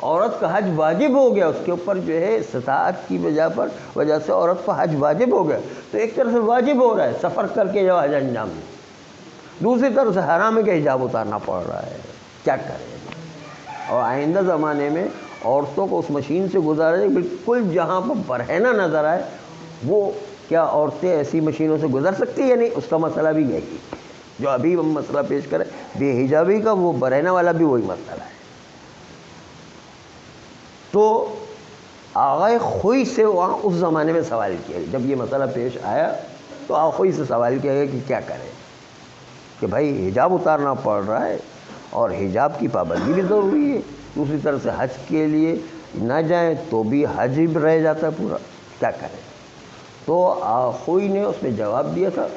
عورت کا حج واجب ہو گیا، اس کے اوپر جو ہے استطاعت کی وجہ سے عورت کا حج واجب ہو گیا، تو ایک طرف سے واجب ہو رہا ہے سفر کر کے جو حج انجام دے، دوسری طرف سے حرام ہے کہ حجاب اتارنا پڑ رہا ہے، کیا کرے؟ اور آئندہ زمانے میں عورتوں کو اس مشین سے گزارا جائے بالکل جہاں پر برہنہ نظر آئے، وہ کیا عورتیں ایسی مشینوں سے گزر سکتی ہے؟ نہیں، اس کا مسئلہ بھی یہی جو ابھی ہم مسئلہ پیش کریں بے حجابی کا، وہ برہنہ والا بھی وہی مسئلہ ہے۔ تو آغائے خوئی سے وہاں اس زمانے میں سوال کیا گیا، جب یہ مسئلہ پیش آیا تو آغائے خوئی سے سوال کیا گیا کہ کیا کرے، کہ بھائی حجاب اتارنا پڑ رہا ہے اور حجاب کی پابندی بھی ضروری ہے، دوسری طرف سے حج کے لیے نہ جائیں تو بھی حج بھی رہ جاتا ہے پورا، کیا کریں؟ تو آخوئی نے اس میں جواب دیا تھا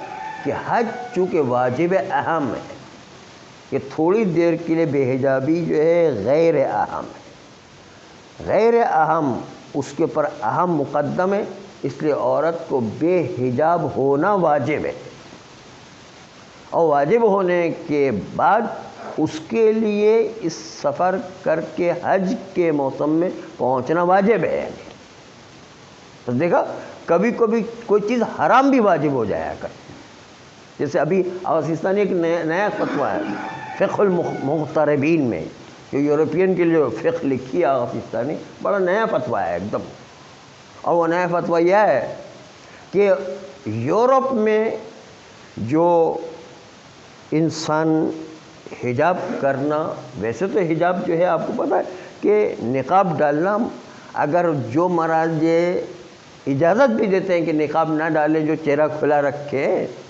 کہ حج چونکہ واجب اہم ہے، کہ تھوڑی دیر کے لیے بے حجابی جو ہے غیر اہم ہے، غیر اہم اس کے اوپر اہم مقدم ہے، اس لیے عورت کو بے حجاب ہونا واجب ہے، اور واجب ہونے کے بعد اس کے لیے اس سفر کر کے حج کے موسم میں پہنچنا واجب ہے۔ تو دیکھا کبھی کبھی کوئی چیز حرام بھی واجب ہو جایا کرتی، جیسے ابھی آغا سیستانی ایک نیا فتویٰ ہے فقہ المغتربین میں، جو یورپین کے لیے فقہ لکھی ہے آغا سیستانی، بڑا نیا فتویٰ ہے ایک دم، اور وہ نیا فتویٰ یہ ہے کہ یورپ میں جو انسان حجاب کرنا، ویسے تو حجاب جو ہے آپ کو پتہ ہے کہ نقاب ڈالنا، اگر جو مراجع اجازت بھی دیتے ہیں کہ نقاب نہ ڈالیں، جو چہرہ کھلا رکھے،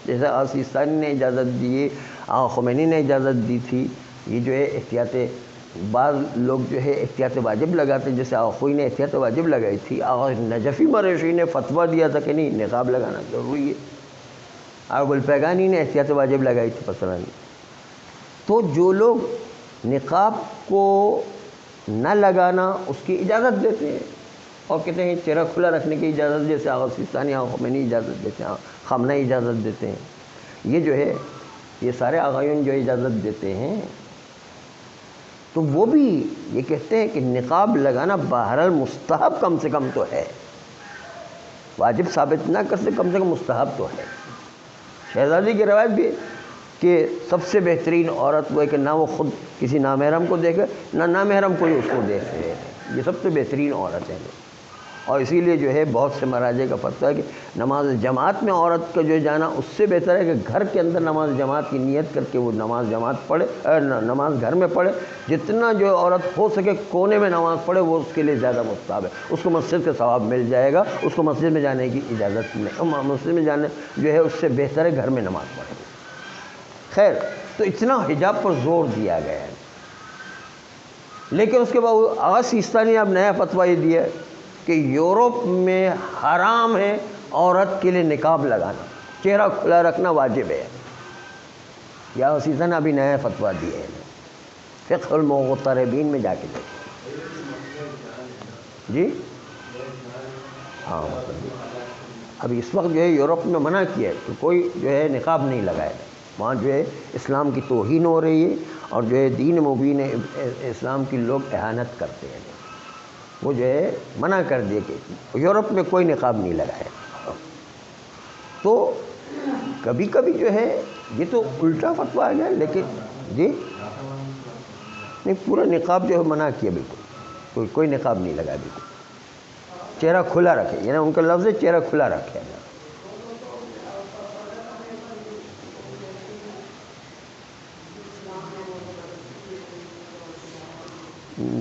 جیسے آغا سیستانی نے اجازت دی، آغا خمینی نے اجازت دی تھی، یہ جو ہے احتیاط، بعض لوگ جو ہے احتیاط واجب لگاتے ہیں، جیسے آغا خوئی نے احتیاط واجب لگائی تھی، آغا نجفی مریشی نے فتویٰ دیا تھا کہ نہیں نقاب لگانا ضروری ہے، آغا گلپیگانی نے احتیاط واجب لگائی تھی مثلا۔ تو جو لوگ نقاب کو نہ لگانا اس کی اجازت دیتے ہیں اور کہتے ہیں چہرہ کھلا رکھنے کی اجازت، جیسے آغا سیستانی آغا خمینی اجازت دیتے ہیں، خامنہ اجازت دیتے ہیں، یہ جو ہے یہ سارے آغایون جو اجازت دیتے ہیں، تو وہ بھی یہ کہتے ہیں کہ نقاب لگانا بہرحال مستحب کم سے کم تو ہے، واجب ثابت نہ کر سے کم مستحب تو ہے۔ شہزادی کی روایت بھی ہے کہ سب سے بہترین عورت وہ ہے کہ نہ وہ خود کسی نامحرم کو دیکھے، نہ نامحرم کوئی اس کو دیکھ رہے، یہ سب سے بہترین عورت ہے۔ اور اسی لیے جو ہے بہت سے مراجع کا فتویٰ ہے کہ نماز جماعت میں عورت کا جو جانا اس سے بہتر ہے کہ گھر کے اندر نماز جماعت کی نیت کر کے وہ نماز جماعت پڑھے، نماز گھر میں پڑھے، جتنا جو عورت ہو سکے کونے میں نماز پڑھے وہ اس کے لیے زیادہ مستحب ہے، اس کو مسجد کا ثواب مل جائے گا، اس کو مسجد میں جانے کی اجازت نہیں، مسجد میں جانے جو ہے اس سے بہتر ہے گھر میں نماز پڑھے۔ خیر، تو اتنا حجاب پر زور دیا گیا ہے، لیکن اس کے بعد آغا سیستانی نے اب نیا فتویٰ یہ دیا ہے کہ یورپ میں حرام ہے عورت کے لیے نقاب لگانا، چہرہ کھلا رکھنا واجب ہے، یا آغا سیستانی نے ابھی نیا فتویٰ دیا ہے، فقہ المغتربین میں جا کے دیکھیں۔ جی ہاں، اب اس وقت جو ہے یورپ میں منع کیا ہے کہ کوئی جو ہے نقاب نہیں لگائے، وہاں جو ہے اسلام کی توہین ہو رہی ہے اور جو ہے دین مبین اسلام کی لوگ اہانت کرتے ہیں، وہ جو ہے منع کر دیا کہ یورپ میں کوئی نقاب نہیں لگائے۔ تو کبھی کبھی جو ہے یہ تو الٹا فتویٰ آ گیا، لیکن جی نہیں، پورا نقاب جو ہے منع کیا، بالکل کوئی نقاب نہیں لگایا، بالکل چہرہ کھلا رکھے، یعنی ان کا لفظ ہے چہرہ کھلا رکھے۔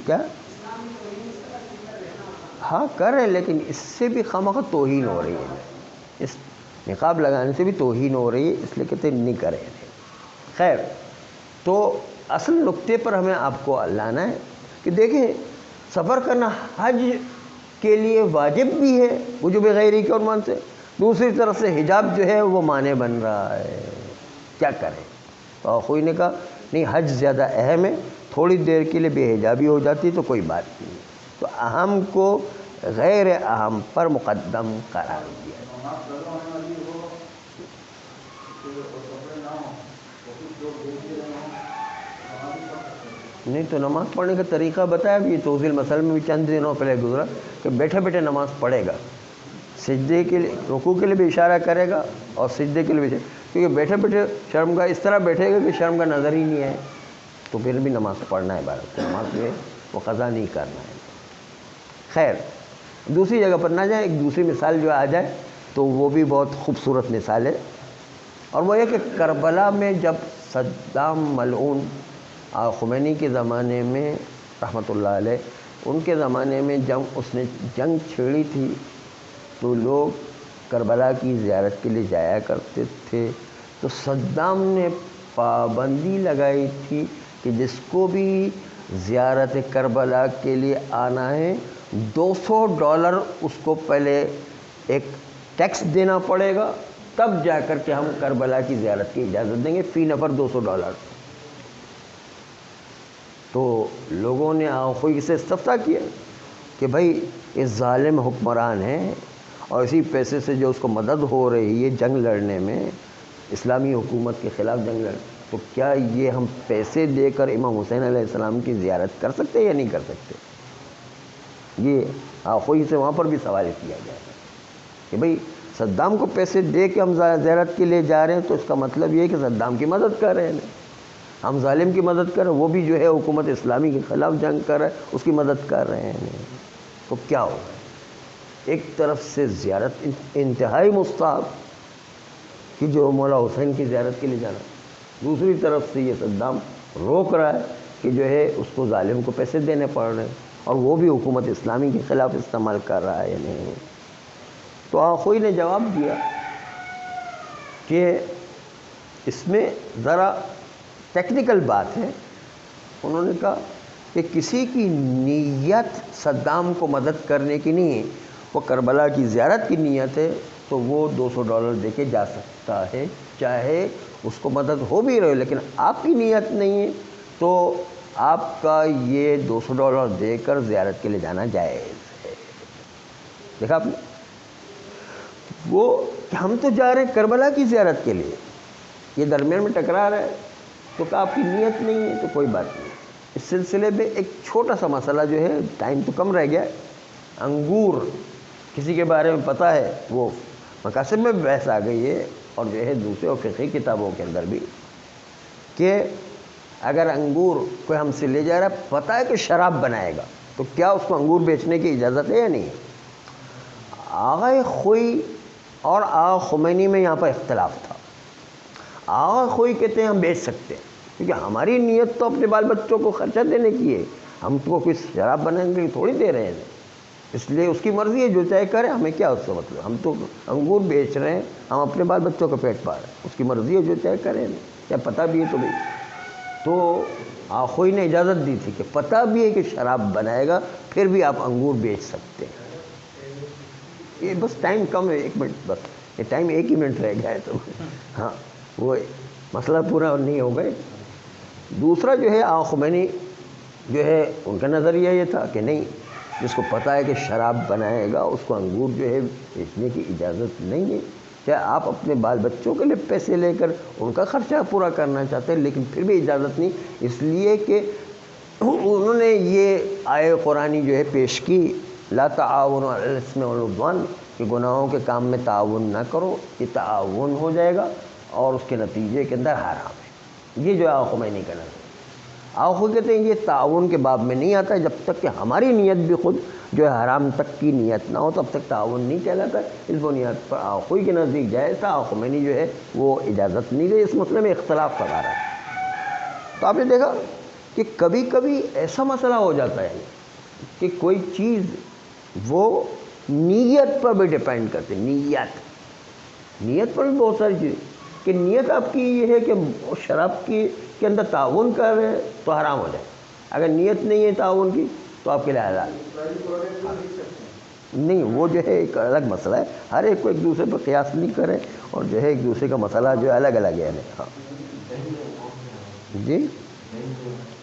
کیا؟ ہاں کر رہے ہیں، لیکن اس سے بھی خواہ توہین ہو رہی ہے، اس نقاب لگانے سے بھی توہین ہو رہی ہے، اس لیے کہتے نہیں کریں۔ خیر، تو اصل نقطے پر ہمیں آپ کو لانا ہے کہ دیکھیں سفر کرنا حج کے لیے واجب بھی ہے وجوب غیری کے عنوان سے، دوسری طرف سے حجاب جو ہے وہ مانع بن رہا ہے، کیا کریں؟ تو خوئی نے کہا نہیں، حج زیادہ اہم ہے، تھوڑی دیر کے لیے بے حجابی ہو جاتی تو کوئی بات نہیں، تو اہم کو غیر اہم پر مقدم قرار دیا۔ نہیں تو نماز پڑھنے کا طریقہ بتایا بھی، توضیح المثل میں بھی چند دنوں پہلے گزرا کہ بیٹھے بیٹھے نماز پڑھے گا، سجدے کے لیے رکوع کے لیے بھی اشارہ کرے گا اور سجدے کے لیے بھی، کیونکہ بیٹھے بیٹھے شرم گاہ اس طرح بیٹھے گا کہ شرم کا نظر ہی نہیں ہے، تو پھر بھی نماز پڑھنا ہے عبادت، نماز میں وہ قضا نہیں کرنا ہے۔ خیر دوسری جگہ پر نہ جائیں، ایک دوسری مثال جو آ جائے تو وہ بھی بہت خوبصورت مثال ہے، اور وہ یہ کہ کربلا میں جب صدام ملعون خمینی کے زمانے میں رحمۃ اللہ علیہ، ان کے زمانے میں جب اس نے جنگ چھیڑی تھی تو لوگ کربلا کی زیارت کے لیے جایا کرتے تھے، تو صدام نے پابندی لگائی تھی کہ جس کو بھی زیارت کربلا کے لیے آنا ہے $200 اس کو پہلے ایک ٹیکس دینا پڑے گا، تب جا کر کے ہم کربلا کی زیارت کی اجازت دیں گے، فی نفر $200۔ تو لوگوں نے آنکھوں سے استفتاء کیا کہ بھائی یہ ظالم حکمران ہیں اور اسی پیسے سے جو اس کو مدد ہو رہی ہے جنگ لڑنے میں، اسلامی حکومت کے خلاف جنگ لڑ، تو کیا یہ ہم پیسے دے کر امام حسین علیہ السلام کی زیارت کر سکتے یا نہیں کر سکتے؟ یہ آنکھوں سے وہاں پر بھی سوال کیا گیا کہ بھئی صدام کو پیسے دے کے ہم زیارت کے لیے جا رہے ہیں تو اس کا مطلب یہ ہے کہ صدام کی مدد کر رہے ہیں، ہم ظالم کی مدد کر رہے ہیں، وہ بھی جو ہے حکومت اسلامی کے خلاف جنگ کر رہا ہے، اس کی مدد کر رہے ہیں، تو کیا ہوگا؟ ایک طرف سے زیارت انتہائی مستحب کہ جو مولا حسین کی زیارت کے لیے جانا، دوسری طرف سے یہ صدام روک رہا ہے کہ جو ہے اس کو ظالم کو پیسے دینے پڑ رہے ہیں، اور وہ بھی حکومت اسلامی کے خلاف استعمال کر رہا ہے یا نہیں۔ تو آخوئی نے جواب دیا کہ اس میں ذرا ٹیکنیکل بات ہے، انہوں نے کہا کہ کسی کی نیت صدام کو مدد کرنے کی نہیں، وہ کربلا کی زیارت کی نیت ہے تو وہ $200 دے کے جا سکتا ہے، چاہے اس کو مدد ہو بھی رہے، لیکن آپ کی نیت نہیں ہے تو آپ کا یہ $200 دے کر زیارت کے لیے جانا جائز ہے۔ دیکھا آپ نے، وہ کہ ہم تو جا رہے ہیں کربلا کی زیارت کے لیے، یہ درمیان میں ٹکرا رہا ہے، تو کہ آپ کی نیت نہیں ہے تو کوئی بات نہیں۔ اس سلسلے میں ایک چھوٹا سا مسئلہ جو ہے، ٹائم تو کم رہ گیا، انگور کسی کے بارے میں پتہ ہے، وہ مقاصد میں بحث آ گئی ہے اور جو ہے دوسرے اور فقہی کتابوں کے اندر بھی، کہ اگر انگور کوئی ہم سے لے جا رہا ہے، پتہ ہے کہ شراب بنائے گا، تو کیا اس کو انگور بیچنے کی اجازت ہے یا نہیں؟ آغا خوئی اور آغا خمینی میں یہاں پر اختلاف تھا۔ آغا خوئی کہتے ہیں ہم بیچ سکتے ہیں، کیونکہ ہماری نیت تو اپنے بال بچوں کو خرچہ دینے کی ہے، ہم تو کوئی شراب بنانے کے لیے تھوڑی دے رہے ہیں، اس لیے اس کی مرضی ہے، جو چاہے کرے، ہمیں کیا اس سے مطلب، ہم تو انگور بیچ رہے ہیں، ہم اپنے بال بچوں کا پیٹ پال رہے ہیں، اس کی مرضی ہے، جو چاہے کرے، کیا پتہ بھی ہے تو بھی۔ تو آخوئی نے اجازت دی تھی کہ پتہ بھی ہے کہ شراب بنائے گا، پھر بھی آپ انگور بیچ سکتے ہیں۔ یہ بس ٹائم کم ہے، 1 منٹ بس، یہ ٹائم 1 ہی منٹ رہ گیا ہے، تو ہاں وہ مسئلہ پورا نہیں ہو گئے۔ دوسرا جو ہے آغا خمینی جو ہے ان کا نظریہ یہ تھا کہ نہیں، جس کو پتہ ہے کہ شراب بنائے گا اس کو انگور جو ہے بیچنے کی اجازت نہیں ہے، چاہے آپ اپنے بال بچوں کے لیے پیسے لے کر ان کا خرچہ پورا کرنا چاہتے ہیں، لیکن پھر بھی اجازت نہیں، اس لیے کہ انہوں نے یہ آیے قرآنی جو ہے پیش کی، لا تعاونوا علی الاثم والعدوان، کہ گناہوں کے کام میں تعاون نہ کرو، یہ تعاون ہو جائے گا اور اس کے نتیجے کے اندر حرام ہے۔ یہ جو آغا خمینی کا نظر، آغا خود کہتے ہیں یہ تعاون کے باب میں نہیں آتا، جب تک کہ ہماری نیت بھی خود جو ہے حرام تک کی نیت نہ ہو تب تک تعاون نہیں کہلاتا۔ اس بنیاد پر آغا خود کے نزدیک جائز تھا، آغا خمینی جو ہے وہ اجازت نہیں دے، اس مسئلے میں اختلاف کا رہا ہے۔ تو آپ نے دیکھا کہ کبھی کبھی ایسا مسئلہ ہو جاتا ہے کہ کوئی چیز وہ نیت پر بھی ڈیپینڈ کرتے، نیت پر بھی بہت ساری چیزیں، کہ نیت آپ کی یہ ہے کہ شراب کے اندر تعاون کر رہے ہیں تو حرام ہو جائے، اگر نیت نہیں ہے تعاون کی تو آپ کے لیے حلال نہیں، وہ جو ہے ایک الگ مسئلہ ہے، ہر ایک کو ایک دوسرے پر قیاس نہیں کرے، اور جو ہے ایک دوسرے کا مسئلہ جو ہے الگ الگ ہے۔ ہاں جی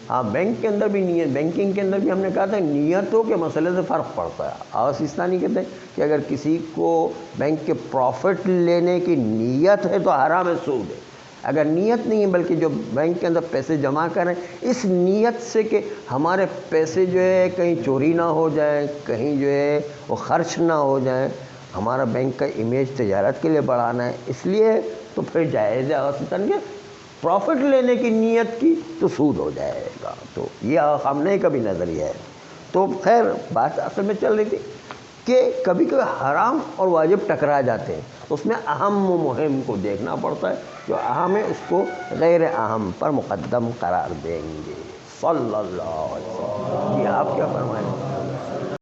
ہاں، بینک کے اندر بھی نیت، بینکنگ کے اندر بھی ہم نے کہا تھا نیتوں کے مسئلے سے فرق پڑتا ہے۔ آغا سیستانی کہتے ہیں کہ اگر کسی کو بینک کے پروفٹ لینے کی نیت ہے تو حرام ہے، سود ہے، اگر نیت نہیں ہے بلکہ جو بینک کے اندر پیسے جمع کریں اس نیت سے کہ ہمارے پیسے جو ہے کہیں چوری نہ ہو جائیں، کہیں جو ہے وہ خرچ نہ ہو جائیں، ہمارا بینک کا امیج تجارت کے لیے بڑھانا ہے، اس لیے تو پھر جائز ہے خاصتاً کہ پروفٹ لینے کی نیت کی تو سود ہو جائے گا۔ تو یہ خامنہ کا بھی نظریہ ہے۔ تو خیر بات اصل میں چل رہی تھی کہ کبھی کبھی حرام اور واجب ٹکرا جاتے ہیں، اس میں اہم و مہم کو دیکھنا پڑتا ہے، جو اہم ہے اس کو غیر اہم پر مقدم قرار دیں گے۔ صلی اللہ علیہ وسلم۔ جی آپ کیا فرمائیں؟